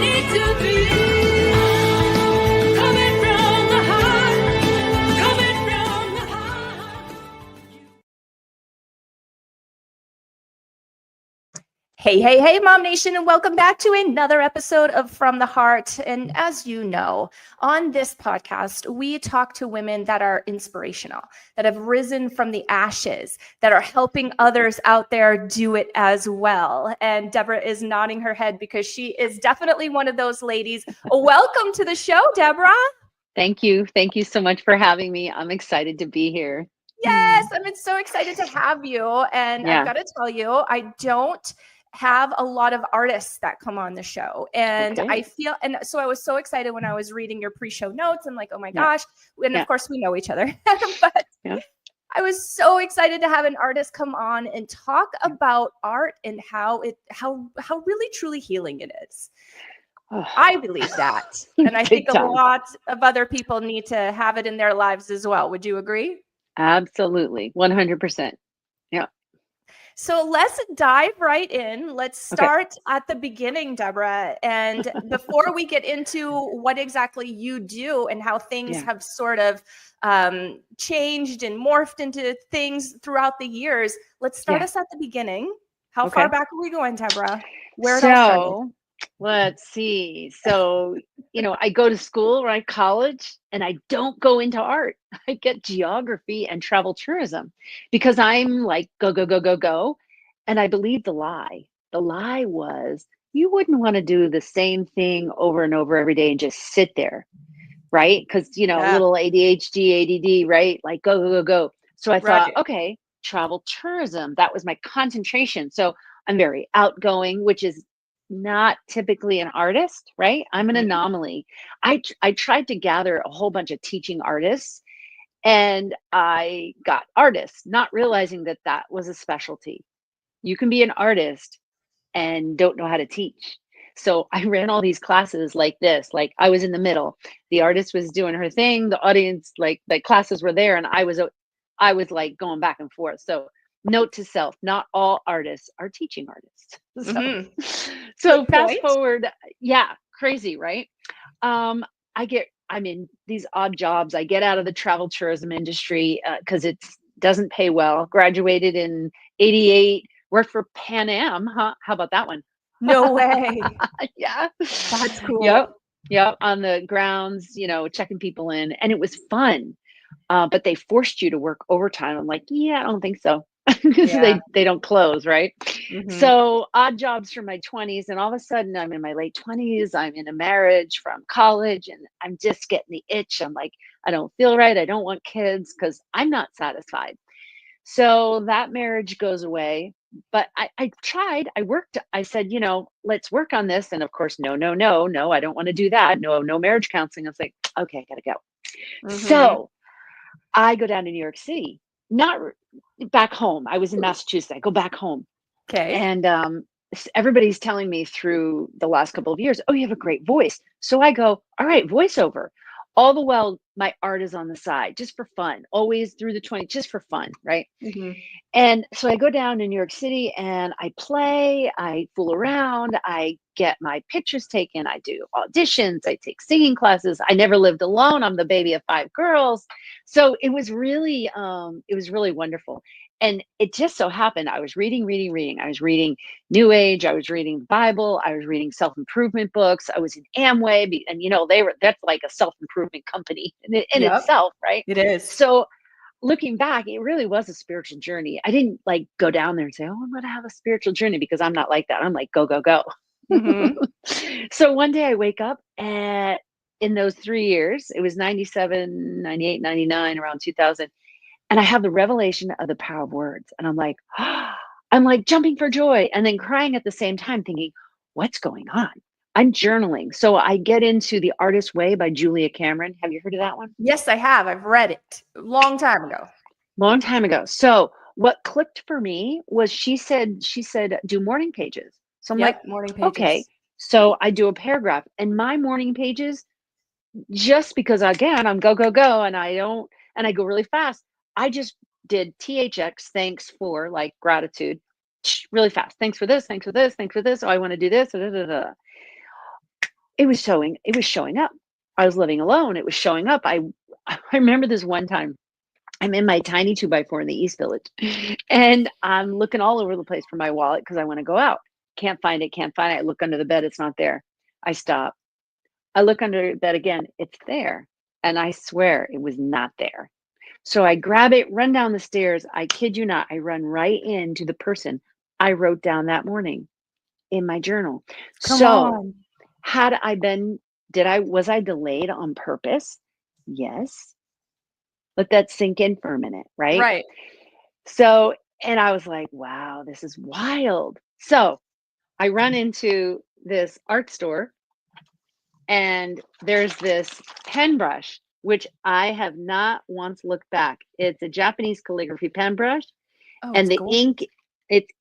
need to be. Coming from the heart, coming from the heart. Hey, hey, hey, Mom Nation, and welcome back to another episode of From the Heart. And as you know, on this podcast, we talk to women that are inspirational, that have risen from the ashes, that are helping others out there do it as well. And Debra is nodding her head because she is definitely one of those ladies. Welcome to the show, Debra. Thank you. Thank you so much for having me. I'm excited to be here. Yes, I've been so excited to have you. And Yeah. I've got to tell you, I don't have a lot of artists that come on the show. And Okay. I feel, and so I was so excited when I was reading your pre-show notes and like, oh my Yeah. gosh. And Yeah. of course we know each other, but Yeah. I was so excited to have an artist come on and talk about art and how really truly healing it is. I believe that. And I think Big a time. lot of other people need to have it in their lives as well. Would you agree? Absolutely. 100%. Yeah. So let's dive right in. Let's start at the beginning, Debra. And before we get into what exactly you do and how things Yeah. have sort of changed and morphed into things throughout the years, let's start Yeah. us at the beginning. How Okay. far back are we going, Debra? Where it all started? So let's see. So, I go to school, right? College, and I don't go into art. I get geography and travel tourism because I'm like, go, go, go, go, go. And I believe the lie. The lie was you wouldn't want to do the same thing over and over every day and just sit there, right? Because, Yeah. little ADHD, ADD, right? Like go, go, go, go. So I thought, Right. okay, travel tourism. That was my concentration. So I'm very outgoing, which is not typically an artist, right? I'm an Mhm. anomaly. I tried to gather a whole bunch of teaching artists and I got artists, not realizing that that was a specialty. You can be an artist and don't know how to teach. So I ran all these classes like this, like I was in the middle. The artist was doing her thing, the audience, like the classes were there, and I was like going back and forth. So note to self, not all artists are teaching artists. So Good fast point. forward, yeah, crazy, right? I'm in these odd jobs. I get out of the travel tourism industry because it doesn't pay well. Graduated in '88, worked for Pan Am. Huh? How about that one? No way. Yeah. That's cool. Yep. Yep. On the grounds, checking people in. And it was fun. But they forced you to work overtime. I'm like, yeah, I don't think so. Yeah. They don't close, right? Mhm. So odd jobs for my 20s. And all of a sudden I'm in my late 20s. I'm in a marriage from college and I'm just getting the itch. I'm like, I don't feel right. I don't want kids because I'm not satisfied. So that marriage goes away. But I tried, I worked, I said, let's work on this. And of course, no, no, no, no, I don't want to do that. No, no marriage counseling. I was like, okay, I gotta go. Mhm. So I go down to New York City, not back home. I was in Massachusetts. I go back home. Okay. And everybody's telling me through the last couple of years, oh, you have a great voice. So I go, all right, voiceover. All the while, my art is on the side, just for fun, always through the 20s, just for fun, right? Mhm. And so I go down to New York City and I play, I fool around, I get my pictures taken, I do auditions, I take singing classes. I never lived alone. I'm the baby of 5 girls. So it was really wonderful. And it just so happened I was reading. I was reading New Age, I was reading the Bible, I was reading self-improvement books. I was in Amway and that's like a self-improvement company in Yep. itself, right? It is. So looking back, it really was a spiritual journey. I didn't like go down there and say, oh, I'm going to have a spiritual journey because I'm not like that. I'm like, go, go, go. Mhm. So one day I wake up and in those 3 years, it was 97, 98, 99, around 2000. And I have the revelation of the power of words. And I'm like, I'm like jumping for joy and then crying at the same time thinking, what's going on? I'm journaling. So I get into The Artist's Way by Julia Cameron. Have you heard of that one? Yes, I have. I've read it a long time ago. Long time ago. So what clicked for me was she said, do morning pages. So I'm like, Yep, morning okay. pages. So I do a paragraph and my morning pages, just because again, I'm go, go, go. And I go really fast. I just did THX, thanks for, like, gratitude, really fast. Thanks for this. Thanks for this. Thanks for this. Oh, I want to do this. Da, da, da, da. it was showing up. I was living alone. It was showing up. I remember this one time. I'm in my tiny 2x4 in the East Village, and I'm looking all over the place for my wallet because I want to go out. Can't find it. Can't find it. I look under the bed. It's not there. I stop. I look under the bed again. It's there, and I swear it was not there. So I grab it, run down the stairs. I kid you not. I run right into the person I wrote down that morning in my journal. Come So on. had I been, was I delayed on purpose? Yes. Let that sink in for a minute, right? Right. So, and I was like, wow, this is wild. So I run into this art store and there's this pen brush, which I have not once looked back. It's a Japanese calligraphy pen brush, Oh, and it's the gorgeous.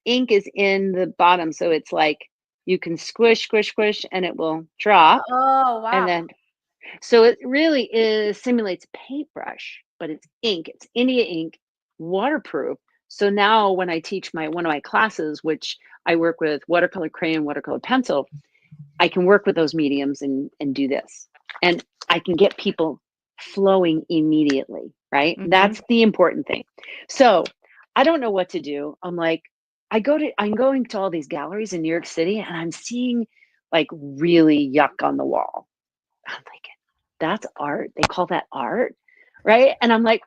ink is in the bottom. So it's like you can squish, squish, squish, and it will drop. Oh, And wow. then, so it really is simulates paintbrush, but it's ink. It's India ink, waterproof. So now when I teach one of my classes, which I work with watercolor crayon, watercolor pencil, I can work with those mediums and do this. And I can get people flowing immediately, right? Mhm. That's the important thing. So I don't know what to do. I'm like, I'm going to all these galleries in New York City and I'm seeing like really yuck on the wall. I'm thinking, that's art. They call that art, right? And I'm like,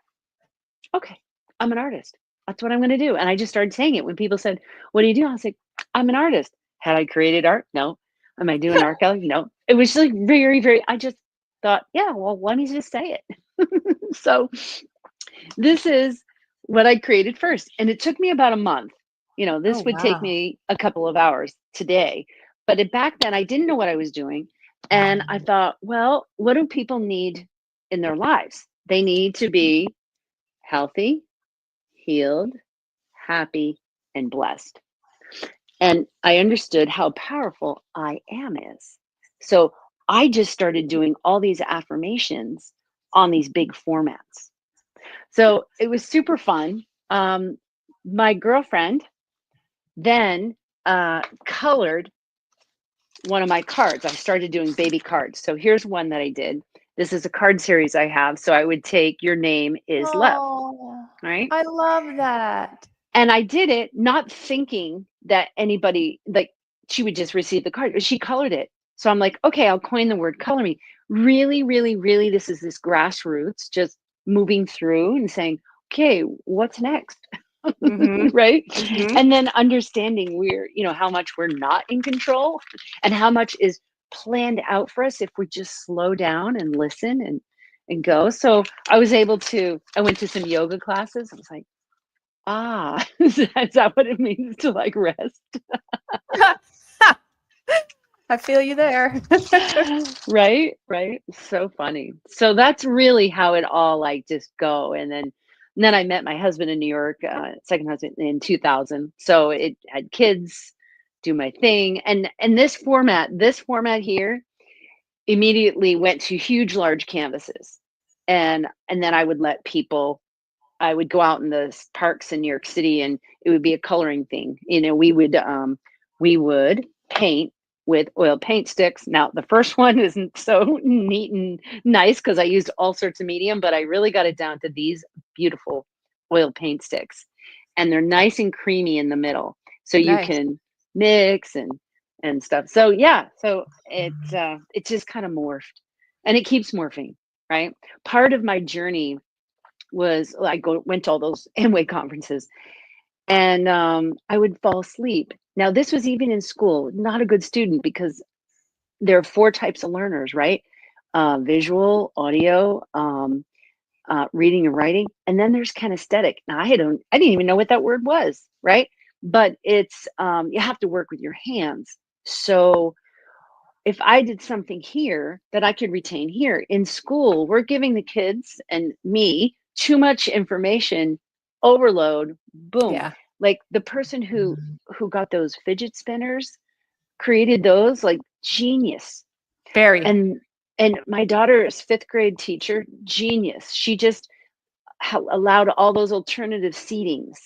okay, I'm an artist. That's what I'm going to do. And I just started saying it when people said, what do you do? I was like, I'm an artist. Had I created art? No. Am I doing art gallery? No. It was like very, very, I just thought, yeah, well, let me just say it. So this is what I created first. And it took me about a month. Oh, This would take wow. me a couple of hours today. But back then, I didn't know what I was doing. And I thought, well, what do people need in their lives? They need to be healthy, healed, happy, and blessed. And I understood how powerful I am is. So I just started doing all these affirmations on these big formats. So it was super fun. My girlfriend then colored one of my cards. I started doing baby cards. So here's one that I did. This is a card series I have. So I would take your name is love, Oh, right? I love that. And I did it not thinking that anybody, like, she would just receive the card. She colored it. So I'm like, okay, I'll coin the word color me. Really, really, really, this is this grassroots, just moving through and saying, okay, what's next? Mhm. Right? Mhm. And then understanding how much we're not in control and how much is planned out for us if we just slow down and listen and go. So I went to some yoga classes. I was like, ah, is that what it means to like rest? I feel you there. Right. So funny. So that's really how it all like just go. And then I met my husband in New York, second husband in 2000. So it had kids, do my thing, and this format here immediately went to huge, large canvases, and then I would go out in the parks in New York City and it would be a coloring thing. We would paint with oil paint sticks. Now, the first one isn't so neat and nice because I used all sorts of medium, but I really got it down to these beautiful oil paint sticks. And they're nice and creamy in the middle. So you Nice. can mix and stuff. So yeah, so it just kind of morphed and it keeps morphing, right? Part of my journey was went to all those Amway conferences, and I would fall asleep. Now, this was even in school, not a good student because there are four types of learners, right? Visual, audio, reading and writing, and then there's kinesthetic. Now, I didn't even know what that word was, right? But it's you have to work with your hands. So if I did something here that I could retain here in school, we're giving the kids and me too much information, overload, boom. Yeah. Like the person who got those fidget spinners, created those, like genius. Very. And my daughter's fifth grade teacher, genius. She just allowed all those alternative seatings,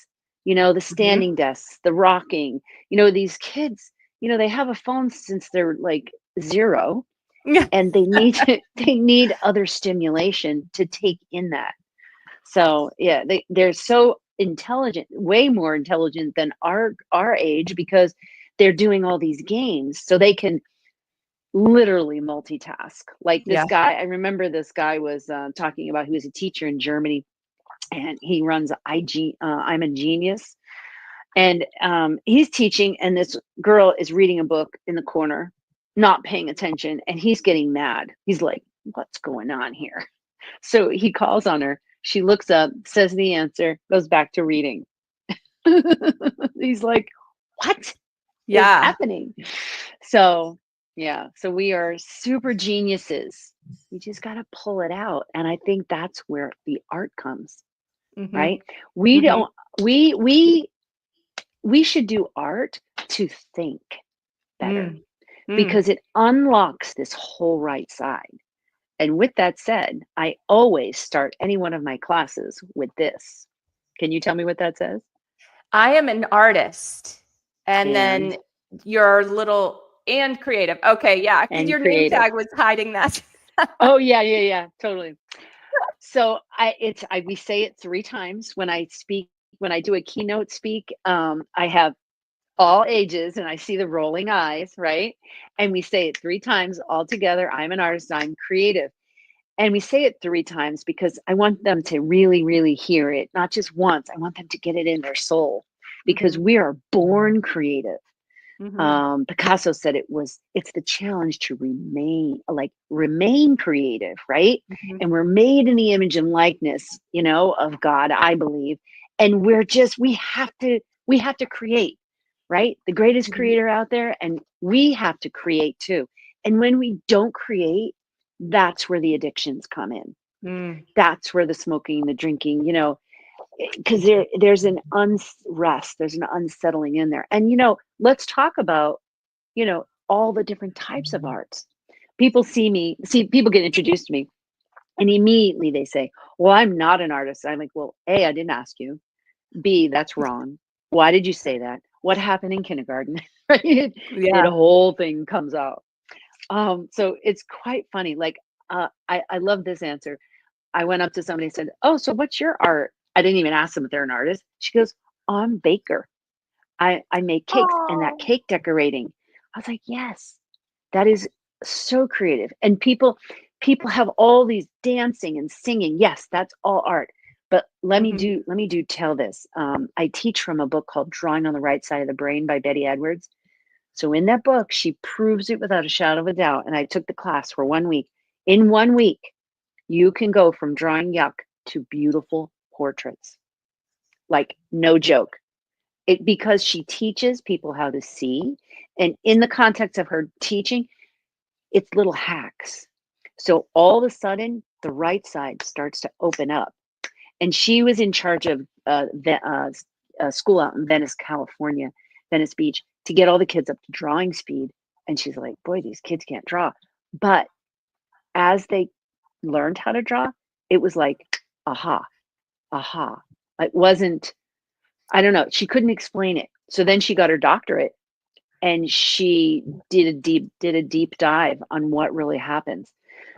the Mhm. standing desks, the rocking. These kids, they have a phone since they're like 0, Yeah. and they need other stimulation to take in that. So yeah, they're so intelligent, way more intelligent than our age, because they're doing all these games so they can literally multitask. Like this Yeah. guy, I remember this guy was talking about, he was a teacher in Germany, and he runs I'm a Genius, and he's teaching, and this girl is reading a book in the corner, not paying attention, and he's getting mad. He's like, what's going on here? So he calls on her. She looks up, says the answer, goes back to reading. He's like, what is Yeah. happening? So yeah, so we are super geniuses. We just got to pull it out, and I think that's where the art comes, Hmm. right? We Hmm. don't we should do art to think better, Mm. Mm. because it unlocks this whole right side. And with that said, I always start any one of my classes with this. Can you tell me what that says? I am an artist. And And then your little and creative. Okay, yeah, because and your name creative. tag was hiding that. Oh yeah, totally. So I we say it 3 times when I speak, when I do a keynote speak. I have all ages, and I see the rolling eyes, right? And we say it 3 times all together. I'm an artist, I'm creative. And we say it 3 times because I want them to really, really hear it, not just once. I want them to get it in their soul, because Mhm. we are born creative. Mhm. Picasso said it's the challenge to remain creative, right? Mhm. And we're made in the image and likeness, of God, I believe. And we have to create, right? The greatest Mhm. creator out there, and we have to create too. And when we don't create, that's where the addictions come in. Mm. That's where the smoking, the drinking, because there's an unrest, there's an unsettling in there. And let's talk about all the different types of arts. People get introduced to me, and immediately they say, well, I'm not an artist. I'm like, well, A, I didn't ask you. B, that's wrong. Why did you say that? What happened in kindergarten? Right? The Yeah. whole thing comes out. So it's quite funny. Like, I love this answer. I went up to somebody and said, oh, so what's your art? I didn't even ask them if they're an artist. She goes, oh, I'm a baker. I make cakes, and that Oh. cake decorating. I was like, yes, that is so creative. And people have all these dancing and singing. Yes, that's all art. But Mhm. let me do tell this. I teach from a book called Drawing on the Right Side of the Brain by Betty Edwards. So in that book, she proves it without a shadow of a doubt. And I took the class for 1 week. In 1 week, you can go from drawing yuck to beautiful portraits. Like, no joke. Because she teaches people how to see, and in the context of her teaching, it's little hacks. So all of a sudden, the right side starts to open up. And she was in charge of a school out in Venice Beach, to get all the kids up to drawing speed. And she's like, boy, these kids can't draw. But as they learned how to draw, it was like, aha, aha. It wasn't, I don't know, she couldn't explain it. So then she got her doctorate, and she did a deep dive on what really happens.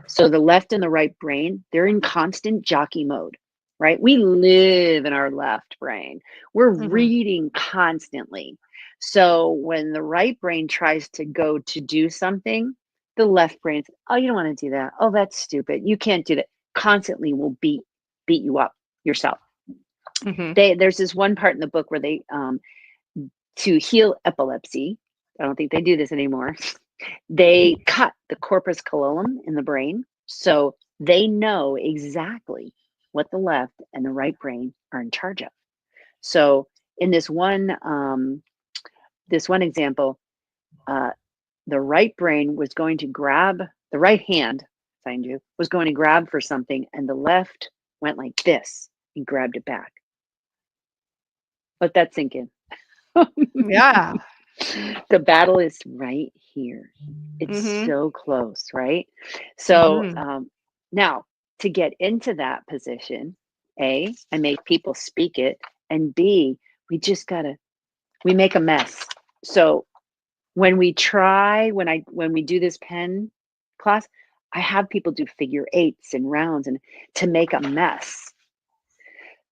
So the left and the right brain, they're in constant jockey mode, right? We live in our left brain. We're Mhm. reading constantly. So when the right brain tries to go to do something, the left brain's, oh, you don't want to do that. Oh, that's stupid. You can't do that. Constantly will beat you up yourself. Mhm. There's this one part in the book where they to heal epilepsy. I don't think they do this anymore. They cut the corpus callosum in the brain, so they know exactly what the left and the right brain are in charge of. So in this one example, uh, the right brain was going to grab, the right hand, find you, was going to grab for something, and the left went like this and grabbed it back. Let that sink in. Yeah. The battle is right here. It's Mhm. so close, right? So Mhm. now, to get into that position, A, I make people speak it, and B, we make a mess. So when we do this pen class, I have people do figure eights and rounds and to make a mess,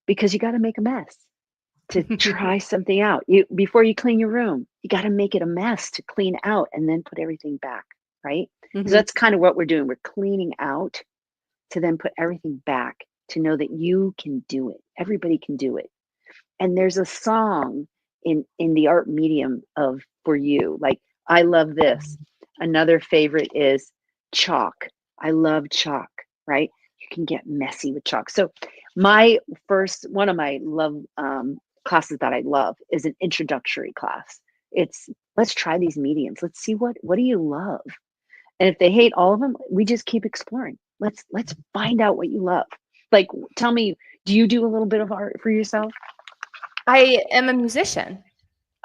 because you got to make a mess to try something out. You before you clean your room, you got to make it a mess to clean out and then put everything back, right? So Mhm. that's kind of what we're doing. We're cleaning out to then put everything back, to know that you can do it. Everybody can do it. And there's a song in the art medium of for you. Like, I love this. Another favorite is chalk. I love chalk, right? You can get messy with chalk. So my first one of my love classes that I love is an introductory class. It's, let's try these mediums. Let's see what do you love? And if they hate all of them, we just keep exploring. Let's find out what you love. Like, tell me, do you do a little bit of art for yourself? I am a musician.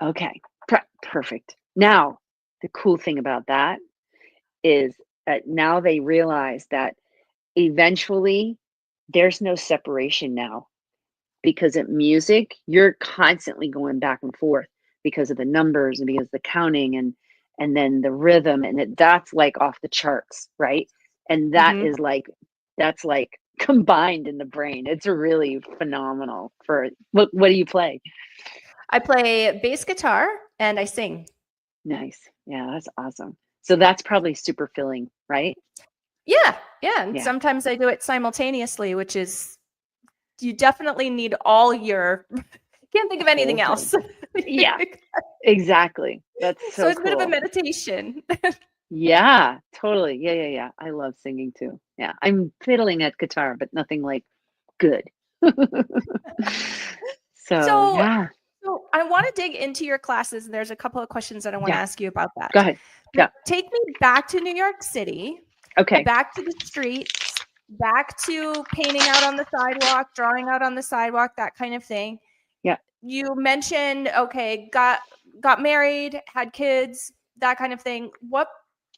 Okay, perfect. Now, the cool thing about that is that now they realize that eventually there's no separation now, because at music, you're constantly going back and forth because of the numbers and because of the counting and then the rhythm, and that's like off the charts, right? And that Mhm. is like, that's like combined in the brain. It's really phenomenal. For what do you play? I play bass guitar and I sing. Nice. Yeah, that's awesome. So that's probably super filling, right? Yeah, yeah, and Yeah. sometimes I do it simultaneously, which is you definitely need all your can't think The of whole anything thing. else. Yeah, exactly. That's So so it's a bit of a cool. meditation. Yeah, totally. Yeah, yeah, yeah. I love singing too. Yeah. I'm fiddling at guitar, but nothing like good. So, So yeah. so I wanna dig into your classes, and there's a couple of questions that I wanna Yeah. ask you about Go that. ahead. So Yeah. take me back to New York City, Okay. back to the streets, back to painting out on the sidewalk, drawing out on the sidewalk, that kind of thing. Yeah. You mentioned, okay, got married, had kids, that kind of thing.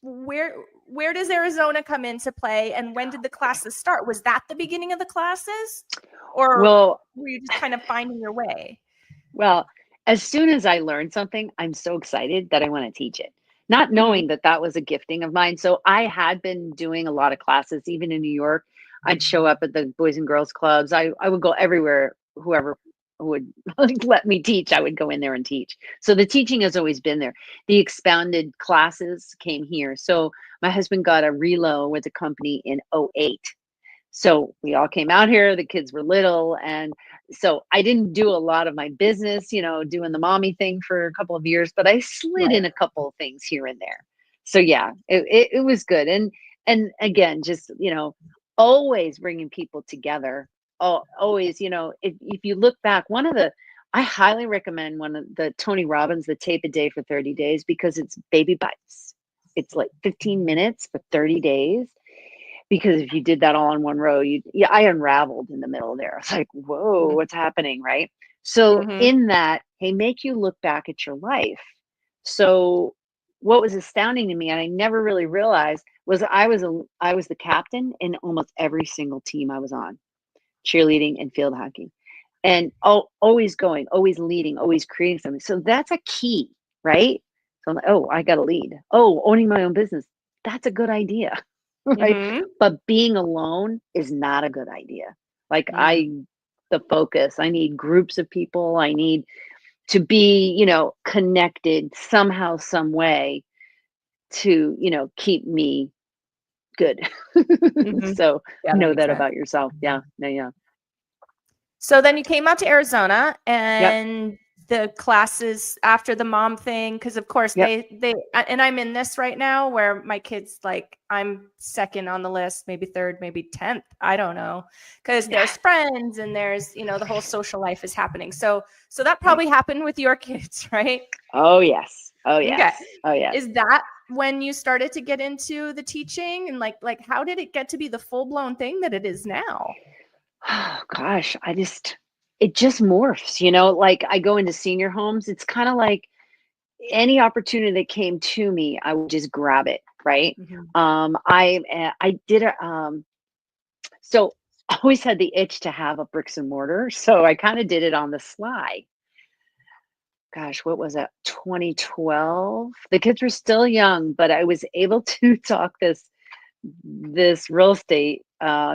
Where does Arizona come into play, and when did the Okay. classes start? Was that the beginning of the classes, or Well, were you just kind of finding your way? well, as soon as I learn something, I'm so excited that I want to teach it, not Mhm. knowing that that was a gifting of mine. So I had been doing a lot of classes, even in New York. I'd show up at the Boys and Girls Clubs. I would go everywhere, whoever would like, let me teach, I would go in there and teach. So the teaching has always been there. The expounded classes came here. So my husband got a relo with a company in '08. So we all came out here, the kids were little. And so I didn't do a lot of my business, doing the mommy thing for a couple of years, but I slid Right. in a couple of things here and there. So yeah, it was good. And again, just, always bringing people together. Oh, always, if you look back, I highly recommend one of the Tony Robbins, the tape a day for 30 days, because it's baby bites. It's like 15 minutes for 30 days, because if you did that all in one row, I unraveled in the middle there. I was like, whoa, Mhm. what's happening, right? So Mhm. in that, hey, make you look back at your life. So what was astounding to me, and I never really realized, was I was the captain in almost every single team I was on, cheerleading and field hockey. And always going, always leading, always creating something. So that's a key, right? So I'm like, oh, I got to lead. Oh, owning my own business. That's a good idea, right? Mhm. But being alone is not a good idea. Like, Mhm. the focus, I need groups of people. I need to be, connected somehow, some way to, keep me good. Mhm. So Yeah, that know makes that sense. about yourself. Yeah. Yeah. Yeah. So then you came out to Arizona, Yep. and the classes after the mom thing, because of course Yep. and I'm in this right now where my kids, like, I'm second on the list, maybe third, maybe 10th. I don't know. Because Yeah. there's friends and there's, the whole social life is happening. So that Right. probably happened with your kids, right? Oh, yes. Oh, Okay. yes. Oh, yes. Is that when you started to get into the teaching, and like how did it get to be the full-blown thing that it is now? Oh, gosh, it just morphs, like, I go into senior homes. It's kind of like any opportunity that came to me, I would just grab it, right? Mhm. I did so I always had the itch to have a bricks and mortar. So I kind of did it on the sly. Gosh, what was that? 2012. The kids were still young, but I was able to talk this. this real estate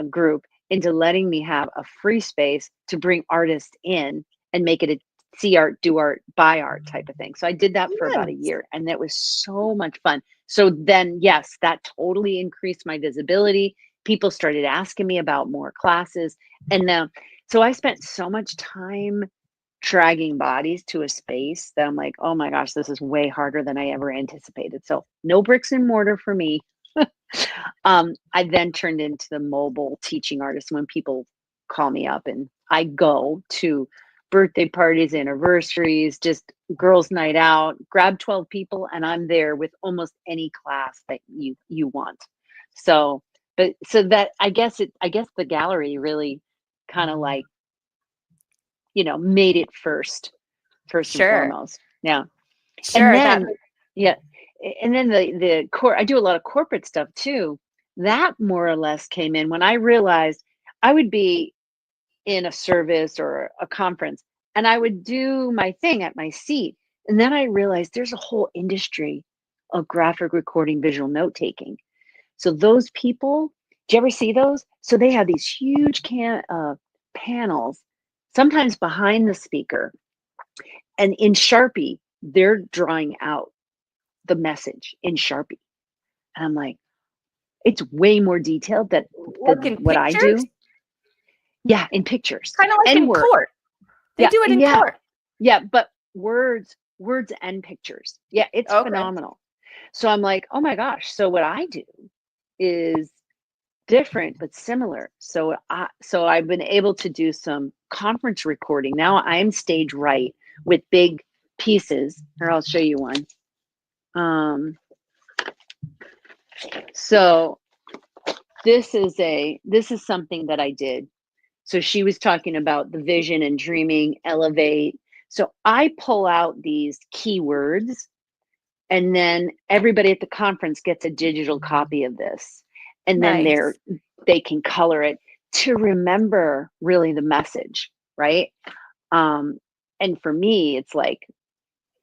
group into letting me have a free space to bring artists in and make it a see art, do art, buy art type of thing. So I did that for about a Yes. year, and that was so much fun. So then, yes, that totally increased my visibility. People started asking me about more classes. And then, so I spent so much time dragging bodies to a space that I'm like, oh my gosh, this is way harder than I ever anticipated. So no bricks and mortar for me. I then turned into the mobile teaching artist when people call me up, and I go to birthday parties, anniversaries, just girls' night out, grab 12 people, and I'm there with almost any class that you want. So, but so that I guess the gallery really kind of like, made it first and Sure. foremost. Yeah. And Sure. That then, yeah, and then the core, I do a lot of corporate stuff too. That more or less came in when I realized I would be in a service or a conference, and I would do my thing at my seat. And then I realized there's a whole industry of graphic recording, visual note taking. So those people, do you ever see those? So they have these huge panels, sometimes behind the speaker, and in Sharpie, they're drawing out the message in Sharpie. And I'm like, it's way more detailed like than in what I pictures, do. Yeah, in pictures kind of like and in work. court. They Yeah, do it in yeah, court. yeah. But words and pictures. Yeah, it's Okay. phenomenal. So I'm like, oh my gosh. So what I do is different but similar. So I've been able to do some conference recording. Now I'm stage right with big pieces. Or I'll show you one. So this is something that I did. So she was talking about the vision and dreaming, elevate. So I pull out these keywords, and then everybody at the conference gets a digital copy of this. And then Nice. they can color it to remember really the message, right? And for me, it's like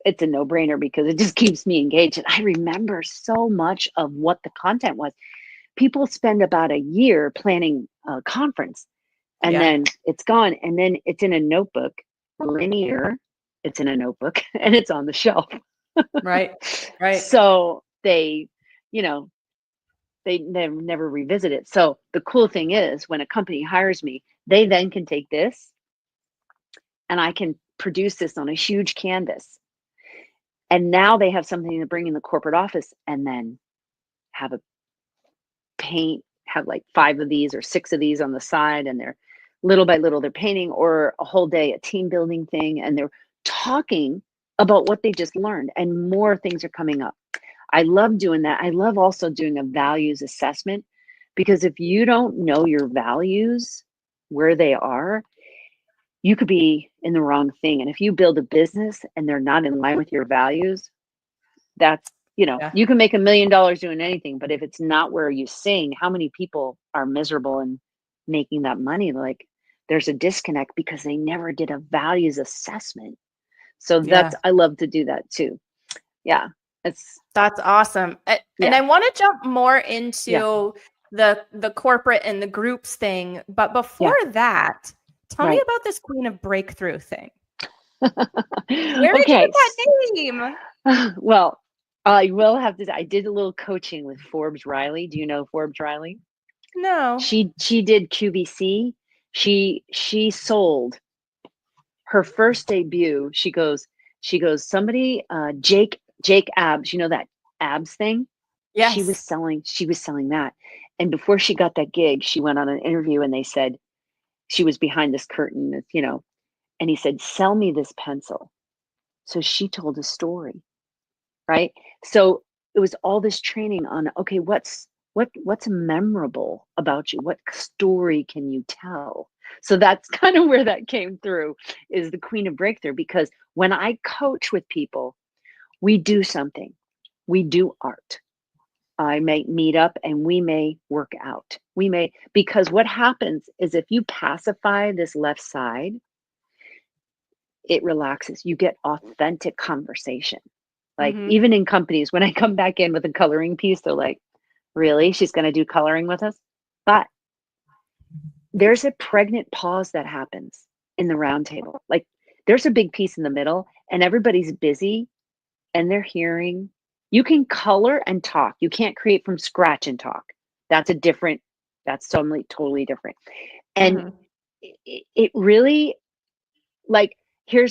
it's a no-brainer because it just keeps me engaged. And I remember so much of what the content was. People spend about a year planning a conference, and Yeah. then it's gone, and then it's in a notebook, linear, it's in a notebook, and it's on the shelf. Right. Right. So you know they never revisit it. So the cool thing is when a company hires me, they then can take this, and I can produce this on a huge canvas, and now they have something to bring in the corporate office, and then have a have like 5 of these or 6 of these on the side, and they're little by little they're painting, or a whole day, a team building thing, and they're talking about what they just learned, and more things are coming up. I love doing that. I love also doing a values assessment, because if you don't know your values, where they are, you could be in the wrong thing. And if you build a business and they're not in line with your values, that's, Yeah. you can make $1,000,000 doing anything, but if it's not where you sing, how many people are miserable in making that money? Like, there's a disconnect because they never did a values assessment. So Yeah. I love to do that too. Yeah. It's, That's awesome. And yeah. I want to jump more Yeah. into the corporate and the groups thing, but before Yeah. that, tell me Right. about this Queen of Breakthrough thing. Where did you Okay. get that name? Well, I will have to. I did a little coaching with Forbes Riley. Do you know Forbes Riley? No. She did QVC. She sold her first debut. She goes, somebody, Jake Abs, that abs thing. Yes. She was selling that. And before she got that gig, she went on an interview, and they said she was behind this curtain, and he said, sell me this pencil. So she told a story, right? So it was all this training on, okay, what's memorable about you? What story can you tell? So that's kind of where that came through, is the Queen of Breakthrough. Because when I coach with people, we do something. We do art. I may meet up and we may work out. Because what happens is if you pacify this left side, it relaxes. You get authentic conversation. Like, Mm-hmm. even in companies, when I come back in with a coloring piece, they're like, really? She's going to do coloring with us? But there's a pregnant pause that happens in the round table. Like there's a big piece in the middle and everybody's busy and they're hearing. You can color and talk. You can't create from scratch and talk. That's totally different. And it really, like, here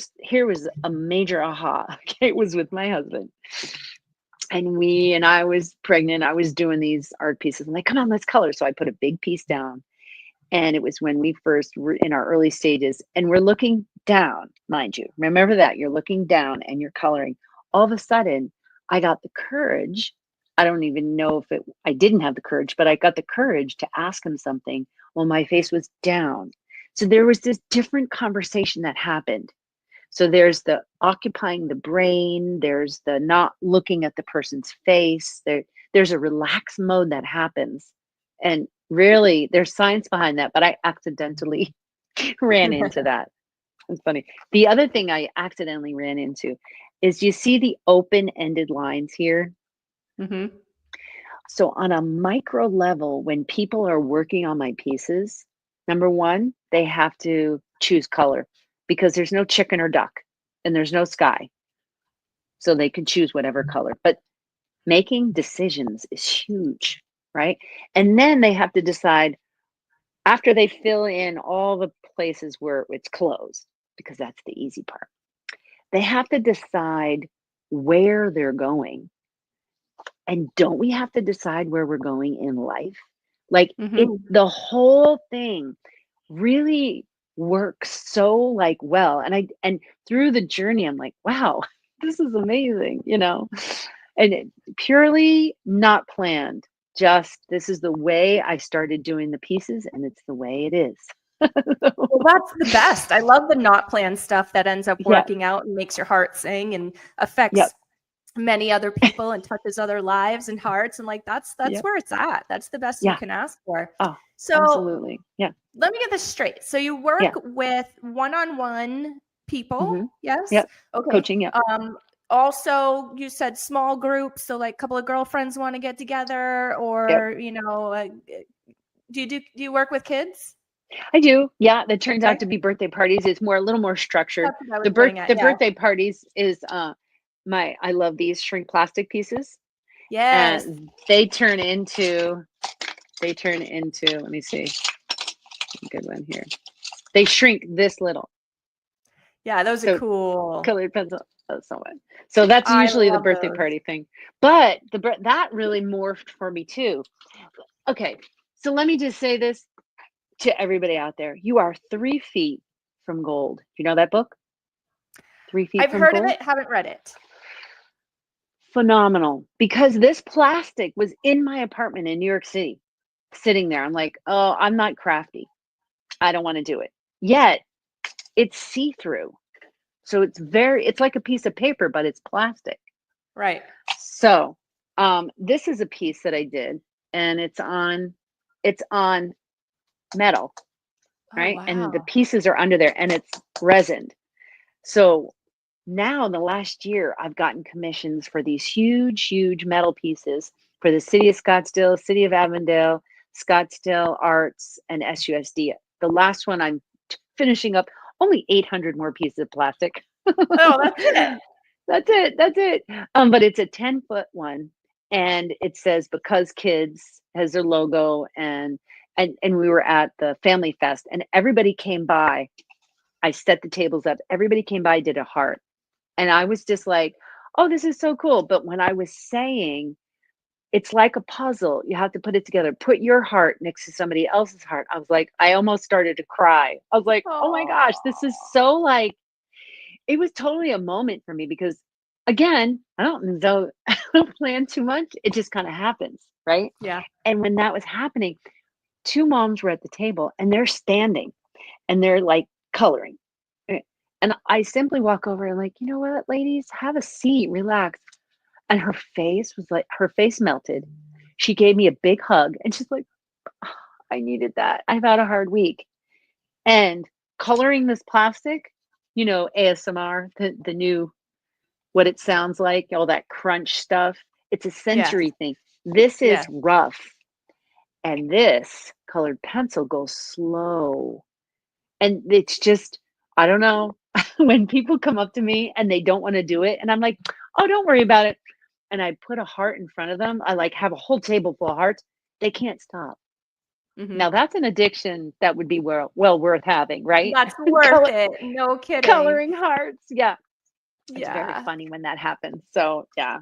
was a major aha. Okay, it was with my husband. And I was pregnant. I was doing these art pieces. I'm like, come on, let's color. So I put a big piece down. And it was when we first were in our early stages and we're looking down, mind you. Remember that you're looking down and you're coloring. All of a sudden, I got the courage. I don't even know if I didn't have the courage, but I got the courage to ask him something while my face was down. So there was this different conversation that happened. So there's the occupying the brain, there's the not looking at the person's face, there's a relaxed mode that happens. And really, there's science behind that, but I accidentally ran into that. It's funny. The other thing I accidentally ran into is you see the open-ended lines here? Mm-hmm. So on a micro level, when people are working on my pieces, number one, they have to choose color because there's no chicken or duck and there's no sky. So they can choose whatever color. But making decisions is huge, right? And then they have to decide after they fill in all the places where it's closed, because that's the easy part. They have to decide where they're going. And don't we have to decide where we're going in life? Like the whole thing really works so like well. And through the journey, I'm like, wow, this is amazing, and purely not planned. Just this is the way I started doing the pieces and it's the way it is. Well, that's the best. I love the not planned stuff that ends up Yeah. working out and makes your heart sing and affects Yep. many other people and touches other lives and hearts. And like, that's Yep. where it's at. That's the best you Yeah. can ask for. Oh, So absolutely. Yeah. let me get this straight. So you work Yeah. with one-on-one people. Yes. Yep. Okay. Coaching. Yep. Also you said small groups. So like a couple of girlfriends want to get together or, do you work with kids? I do. Yeah. That turns Okay. out to be birthday parties. It's a little more structured. That's what I was getting at, The yeah. birthday parties is I love these shrink plastic pieces. Yes. And they turn into, let me see. A good one here. They shrink this little. Yeah, those are cool. Colored pencil. Oh, so much. So that's usually the birthday party thing. But that really morphed for me too. Okay. So let me just say this to everybody out there. You are 3 feet from gold. Do you know that book? 3 feet I've from heard gold? of it, haven't read it. Phenomenal. Because this plastic was in my apartment in New York City, sitting there. I'm like, oh, I'm not crafty. I don't want to do it. Yet it's see-through. So it's like a piece of paper, but it's plastic. Right. So this is a piece that I did and it's on metal, right? Oh, wow. And the pieces are under there and it's resined. So now in the last year, I've gotten commissions for these huge metal pieces for the city of Scottsdale, city of Avondale, Scottsdale Arts, and SUSD. The last one I'm finishing up, only 800 more pieces of plastic. Oh, that's it. That's it. But it's a 10-foot one, and it says "Because Kids" has their logo, and we were at the Family Fest, and everybody came by. I set the tables up. Everybody came by, did a heart, and I was just like, "Oh, this is so cool!" But when I was saying, it's like a puzzle. You have to put it together. Put your heart next to somebody else's heart. I was like, I almost started to cry. I was like, oh my gosh, this is so like. It was totally a moment for me because, again, I don't plan too much. It just kind of happens, right? Yeah. And when that was happening, 2 moms were at the table and they're standing and they're like coloring. And I simply walk over and like, you know what, ladies, have a seat, relax. And her face melted. She gave me a big hug and she's like, oh, I needed that. I've had a hard week. And coloring this plastic, ASMR, the new, what it sounds like, all that crunch stuff. It's a sensory thing. This is Yeah. rough. And this colored pencil goes slow. And it's just, I don't know, when people come up to me and they don't want to do it, and I'm like, oh, don't worry about it. And I put a heart in front of them. I like have a whole table full of hearts. They can't stop. Mhm. Now that's an addiction that would be well worth having, right? That's worth Color, it. No kidding. coloring hearts. Yeah. It's very Yeah. funny when that happens. So yeah.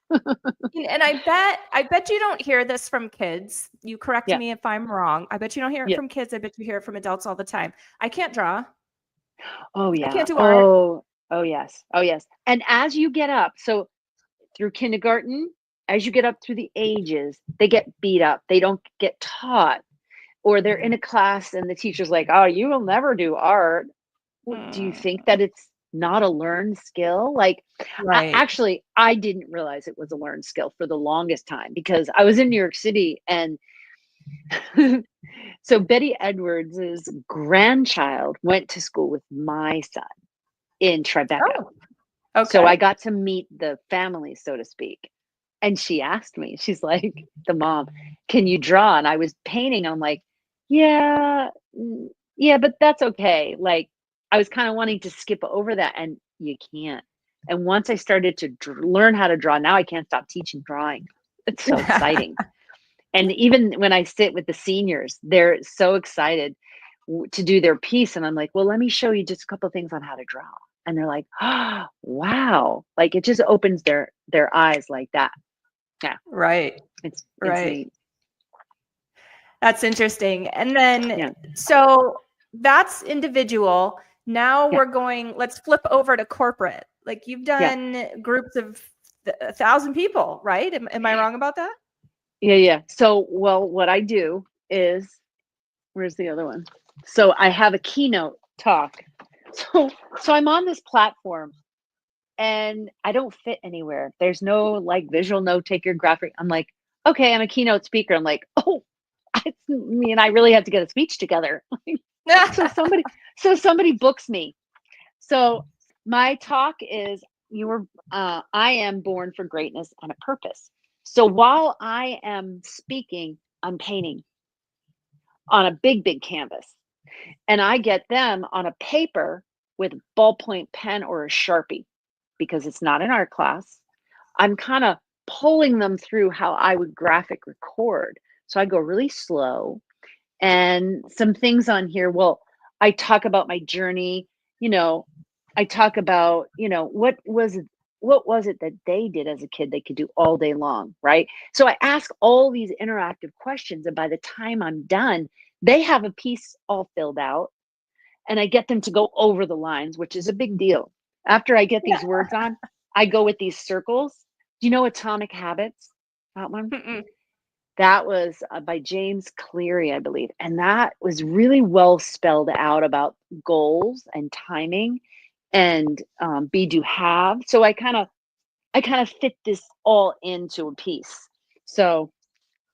And I bet you don't hear this from kids. You correct Yeah. me if I'm wrong. I bet you don't hear it Yeah. from kids. I bet you hear it from adults all the time. I can't draw. Oh I yeah. can't do art. Oh yes. Oh yes. And as you get up, so through kindergarten, as you get up through the ages, they get beat up. They don't get taught, or they're in a class and the teacher's like, "Oh, you will never do art." Well, do you think Mm, that it's not a learned skill? Like, right. actually, I didn't realize it was a learned skill for the longest time because I was in New York City and so Betty Edwards's grandchild went to school with my son in Tribeca. Oh, So I okay. got to meet the family, so to speak. And she asked me, she's like, the mom, can you draw? And I was painting. I'm like, yeah, yeah, but that's okay. Like, I was kind of wanting to skip over that, and you can't. And once I started to learn how to draw, now I can't stop teaching drawing. It's so exciting. And even when I sit with the seniors, they're so excited to do their piece. And I'm like, well, let me show you just a couple things on how to draw. And they're like, oh, wow. Like it just opens their eyes like that. Yeah, Right. it's Right. neat. That's interesting. And then, Yeah, so that's individual. Now yeah, let's flip over to corporate. Like you've yeah, done groups of 1,000 people, right? Am I wrong about that? yeah, yeah. So, well, what I do is, where's the other one? So I have a keynote talk. So I'm on this platform and I don't fit anywhere. There's no like visual note taker graphic. I'm like, okay, I'm a keynote speaker. I'm like, oh, it's me and I really have to get a speech together. So somebody books me. So my talk is I am born for greatness and a purpose. So while I am speaking, I'm painting on a big canvas. And I get them on a paper with a ballpoint pen or a Sharpie because it's not an art class. I'm kind of pulling them through how I would graphic record. So I go really slow. And some things on here, well, I talk about my journey, you know, I talk about, what was it that they did as a kid they could do all day long, right? So I ask all these interactive questions, and by the time I'm done, they have a piece all filled out, and I get them to go over the lines, which is a big deal. After I get these words on, I go with these circles. Do you know Atomic Habits? That one? Mm-mm. That was by James Cleary, I believe. And that was really well spelled out about goals and timing and be, do, have. So I kind of fit this all into a piece. So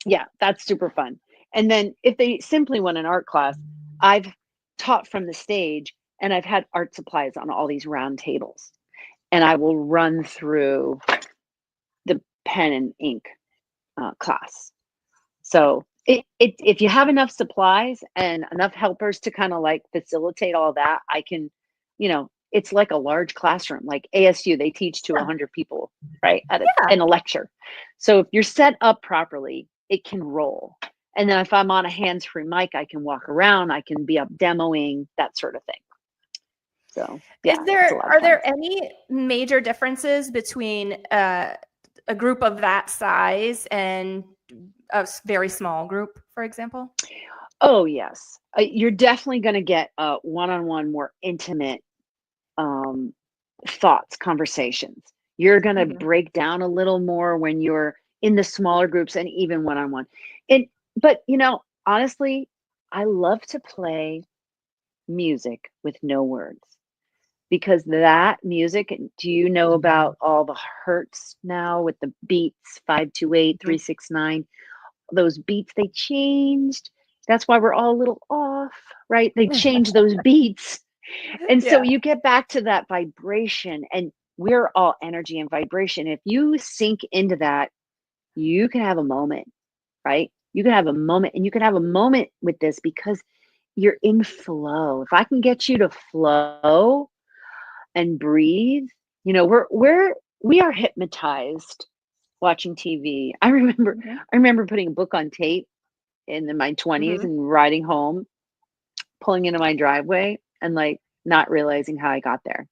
yeah, that's super fun. And then if they simply want an art class, I've taught from the stage and I've had art supplies on all these round tables. And I will run through the pen and ink class. So if you have enough supplies and enough helpers to kind of like facilitate all that, I can, it's like a large classroom, like ASU, they teach to 100 people, right, Yeah. in a lecture. So if you're set up properly, it can roll. And then if I'm on a hands-free mic, I can walk around, I can be up demoing, that sort of thing. So yeah, it's a lot of Are fun. there any major differences between a group of that size and a very small group, for example? Oh yes, you're definitely going to get a one-on-one, more intimate um, thoughts, conversations. You're going to Mhm. break down a little more when you're in the smaller groups and even one-on-one. And but honestly, I love to play music with no words because that music, do you know about all the hertz now with the beats, 528, Mhm. 369? Those beats, they changed. That's why we're all a little off, right? They changed those beats. And so Yeah. you get back to that vibration, and we're all energy and vibration. If you sink into that, you can have a moment, right? You can have a moment, and you can have a moment with this because you're in flow. If I can get you to flow and breathe, we are hypnotized watching TV. Mhm. I remember putting a book on tape in my 20s Mhm. and riding home, pulling into my driveway and like not realizing how I got there.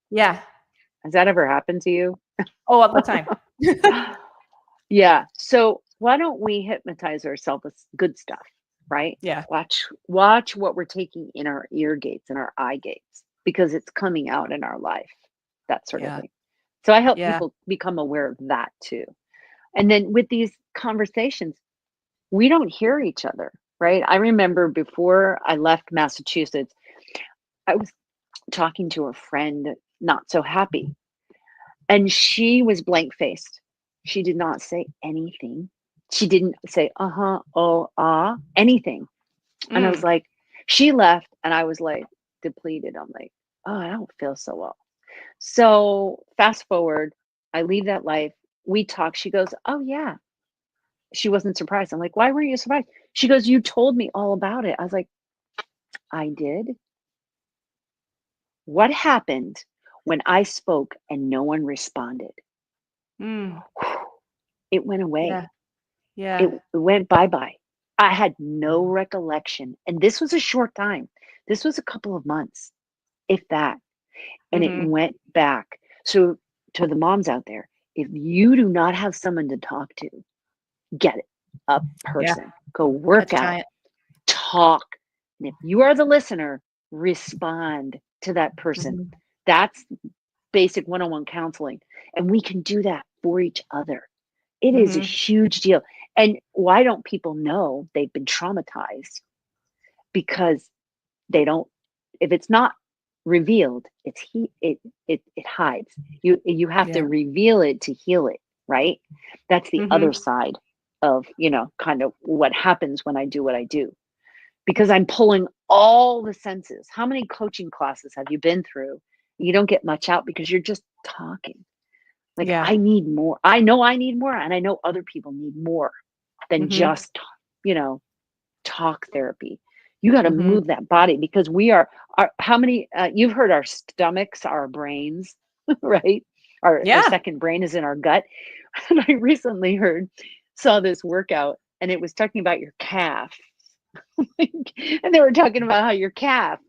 Yeah. Has that ever happened to you? Oh, all the time. Yeah. So why don't we hypnotize ourselves with good stuff, right? Yeah. Watch what we're taking in our ear gates and our eye gates because it's coming out in our life, that sort of Yeah. thing. So I help Yeah. people become aware of that too. And then with these conversations, we don't hear each other, right? I remember before I left Massachusetts, I was talking to a friend, not so happy, and she was blank faced. She did not say anything. She didn't say, uh huh, oh, ah, anything. And I was Mm. like, she left, and I was like depleted. I'm like, oh, I don't feel so well. So fast forward, I leave that life. We talk. She goes, oh, yeah. She wasn't surprised. I'm like, why weren't you surprised? She goes, you told me all about it. I was like, I did. What happened when I spoke and no one responded? Mm. It went away. Yeah. Yeah. It went bye-bye. I had no recollection, and this was a short time. This was a couple of months, if that, and it Mhm. went back. So to the moms out there, if you do not have someone to talk to, get it. A Yeah. person. Go work That's a out, giant. talk. And if you are the listener, respond to that person. Mhm. That's basic one-on-one counseling. And we can do that for each other. It is a Mhm. huge deal. And why don't people know they've been traumatized? Because they don't, if it's not revealed, it hides. You have to Yeah. reveal it to heal it, right? That's the other Mhm. side of, kind of what happens when I do what I do. Because I'm pulling all the senses. How many coaching classes have you been through? You don't get much out because you're just talking. Like, Yeah. I need more. I know I need more, and I know other people need more than Mhm. just, you know, talk therapy. You got to Mhm. move that body because we are how many, you've heard our stomachs, our brains, right? Our Yeah. second brain is in our gut. And I recently saw this workout, and it was talking about your calf. And they were talking about how your calf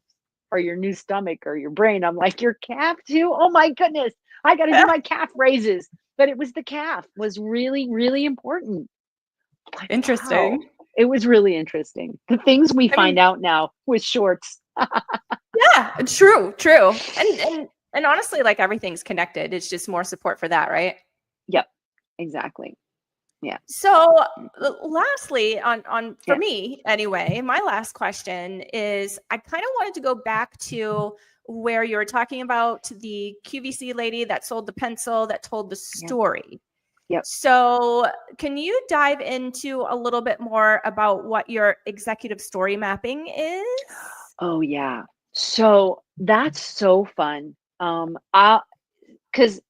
or your new stomach or your brain. I'm like, your calf too? Oh my goodness. I got to do my calf raises. But it was the calf was really, really important. Like, wow. Interesting. It was really interesting. The things we I mean, find out now with shorts. yeah, true, true. And honestly, like everything's connected. It's just more support for that, right? Yep, exactly. Yeah. So, lastly, on for Yeah. me anyway, my last question is I kind of wanted to go back to where you were talking about the QVC lady that sold the pencil that told the Yep. story. Yep. So, can you dive into a little bit more about what your executive story mapping is? Oh yeah. So that's so fun. I because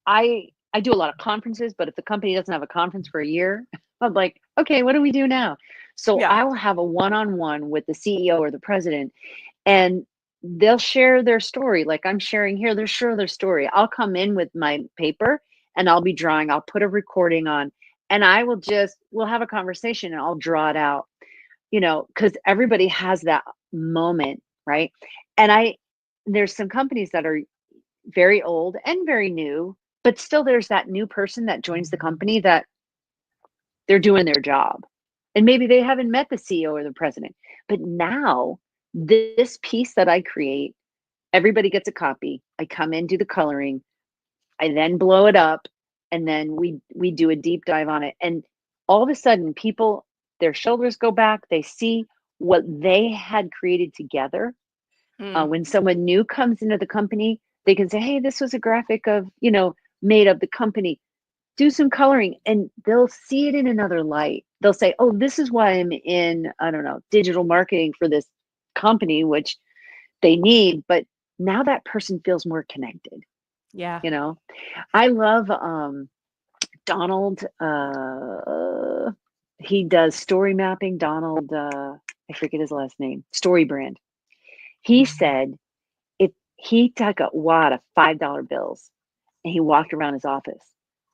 I do a lot of conferences, but if the company doesn't have a conference for a year, I'm like, okay, what do we do now? So Yeah. I will have a one-on-one with the CEO or the president, and they'll share their story. Like I'm sharing here, they'll share their story. I'll come in with my paper and I'll be drawing. I'll put a recording on, and we'll have a conversation and I'll draw it out, because everybody has that moment, right? And there's some companies that are very old and very new, but still there's that new person that joins the company that they're doing their job. And maybe they haven't met the CEO or the president. But now, this piece that I create, everybody gets a copy. I come in, do the coloring, I then blow it up, and then we do a deep dive on it. And all of a sudden, people, their shoulders go back, they see what they had created together. Hmm. When someone new comes into the company, they can say, hey, this was a graphic of, made of the company. Do some coloring, and they'll see it in another light. They'll say, oh, this is why I'm in, I don't know, digital marketing for this company, which they need. But now that person feels more connected. Yeah. You know, I love Donald, he does story mapping. Donald, I forget his last name, Story Brand. He said if he took a wad of $5 bills and he walked around his office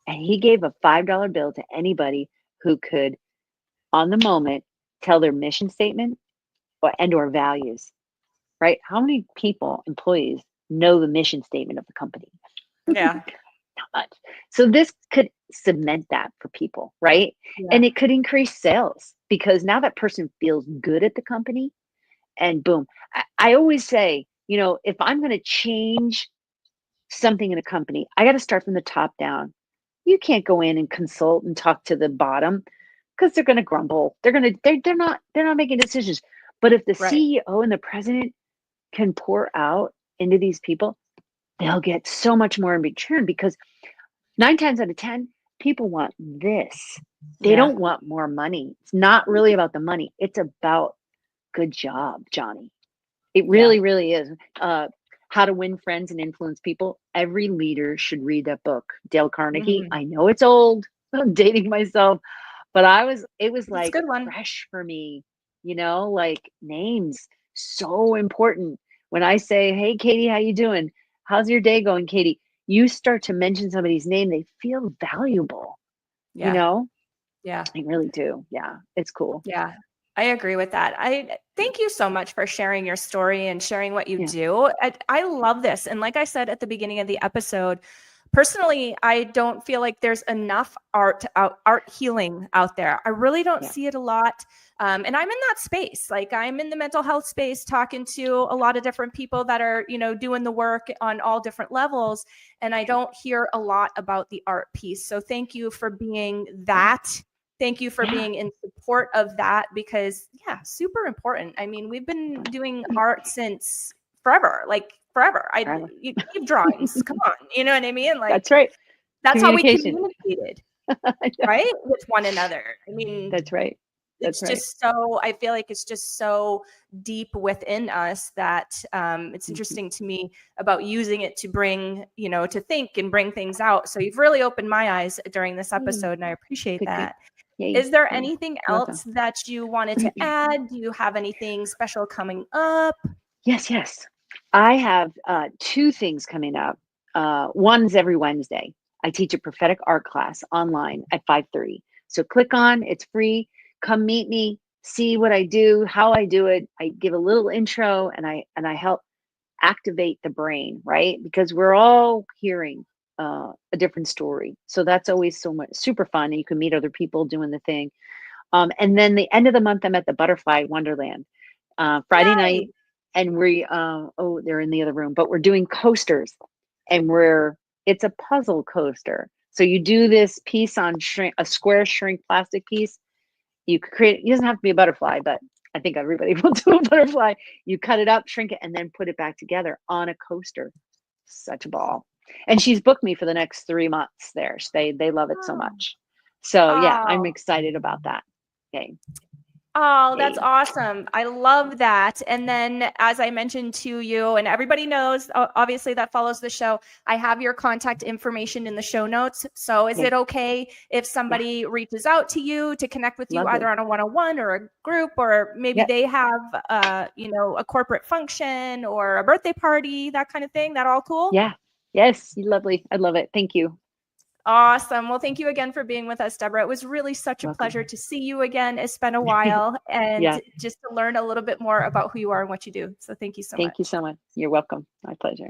and he gave a $5 bill to anybody who could, on the moment, tell their mission statement or values, right? How many people, employees, know the mission statement of the company? Yeah. Not much. So this could cement that for people, right? Yeah. And it could increase sales because now that person feels good at the company and boom. I always say, if I'm going to change something in a company, I got to start from the top down. You can't go in and consult and talk to the bottom because they're going to grumble. They're not making decisions. But if the Right. CEO and the president can pour out into these people, they'll get so much more in return because 9 times out of 10, people want this. They Yeah. don't want more money. It's not really about the money. It's about good job, Johnny. It really, really is. How to Win Friends and Influence People. Every leader should read that book. Dale Carnegie. Mhm. I know it's old. I'm dating myself, but it was It's a like good one. fresh for me, like names. So important. When I say, hey, Katie, how you doing? How's your day going, Katie? You start to mention somebody's name, they feel valuable, Yeah. Yeah. I really do. Yeah, it's cool. Yeah. I agree with that. I thank you so much for sharing your story and sharing what you Yeah. do. I love this. And like I said at the beginning of the episode, personally, I don't feel like there's enough art healing out there. I really don't Yeah. see it a lot. And I'm in that space. Like I'm in the mental health space, talking to a lot of different people that are, doing the work on all different levels. And I don't hear a lot about the art piece. So thank you for being that. Thank you for Yeah. being in support of that because, super important. I mean, we've been doing art since forever, like forever. Forever. You cave drawings, come on, you know what I mean? Like That's right. that's how we Communication. communicated, Yeah, right, with one another. I mean, that's right. That's it's right. just so. I feel like it's just so deep within us that it's interesting to me about using it to bring, to think and bring things out. So you've really opened my eyes during this episode, and I appreciate Good, good. that. Yay. Is there Yeah. anything You're else that you wanted to add? Do you have anything special coming up? Yes. I have 2 things coming up. One's every Wednesday. I teach a prophetic art class online at 5:30. So click on, it's free. Come meet me, see what I do, how I do it. I give a little intro and I help activate the brain, right? Because we're all hearing a different story. So that's always so much super fun. And you can meet other people doing the thing. And then the end of the month, I'm at the Butterfly Wonderland Friday night. And they're in the other room, but we're doing coasters and it's a puzzle coaster. So you do this piece on a square shrink plastic piece. You could create, it doesn't have to be a butterfly, but I think everybody will do a butterfly. You cut it up, shrink it, and then put it back together on a coaster. Such a ball. And she's booked me for the next 3 months there. They love it so much. So yeah, I'm excited about that. Okay. Oh, that's awesome. I love that. And then, as I mentioned to you, and everybody knows, obviously, that follows the show, I have your contact information in the show notes. So is it okay if somebody reaches out to you to connect with you either on a one-on-one or a group, or maybe they have, a corporate function or a birthday party, that kind of thing? That all cool? Yeah. Yes. Lovely. I love it. Thank you. Awesome. Well, thank you again for being with us, Debra. It was really such a pleasure to see you again. It's been a while and just to learn a little bit more about who you are and what you do. So thank you so much. Thank you so much. You're welcome. My pleasure.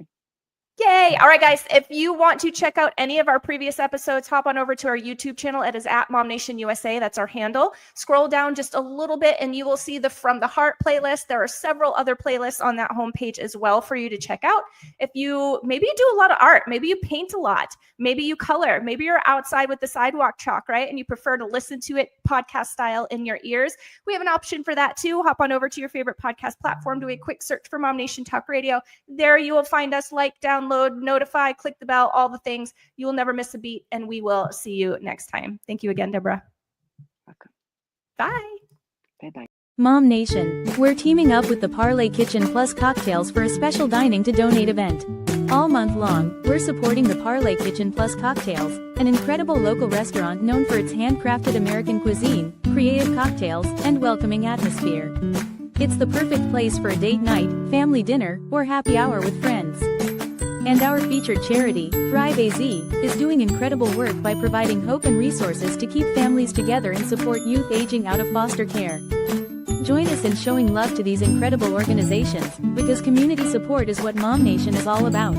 Yay. All right, guys. If you want to check out any of our previous episodes, hop on over to our YouTube channel. It is at Mom Nation USA. That's our handle. Scroll down just a little bit and you will see the From the Heart playlist. There are several other playlists on that homepage as well for you to check out. If maybe you do a lot of art, maybe you paint a lot, maybe you color, maybe you're outside with the sidewalk chalk, right? And you prefer to listen to it podcast style in your ears. We have an option for that too. Hop on over to your favorite podcast platform, do a quick search for Mom Nation Talk Radio. There you will find us, download, notify, click the bell, all the things. You will never miss a beat, and we will see you next time. Thank you again, Debra. Welcome. Bye. Bye-bye. Mom Nation, we're teaming up with the Parlay Kitchen Plus Cocktails for a special dining to donate event. All month long, we're supporting the Parlay Kitchen Plus Cocktails. an incredible local restaurant known for its handcrafted American cuisine, creative cocktails, and welcoming atmosphere. It's the perfect place for a date night, family dinner, or happy hour with friends. And our featured charity, Thrive AZ, is doing incredible work by providing hope and resources to keep families together and support youth aging out of foster care. Join us in showing love to these incredible organizations, because community support is what Mom Nation is all about.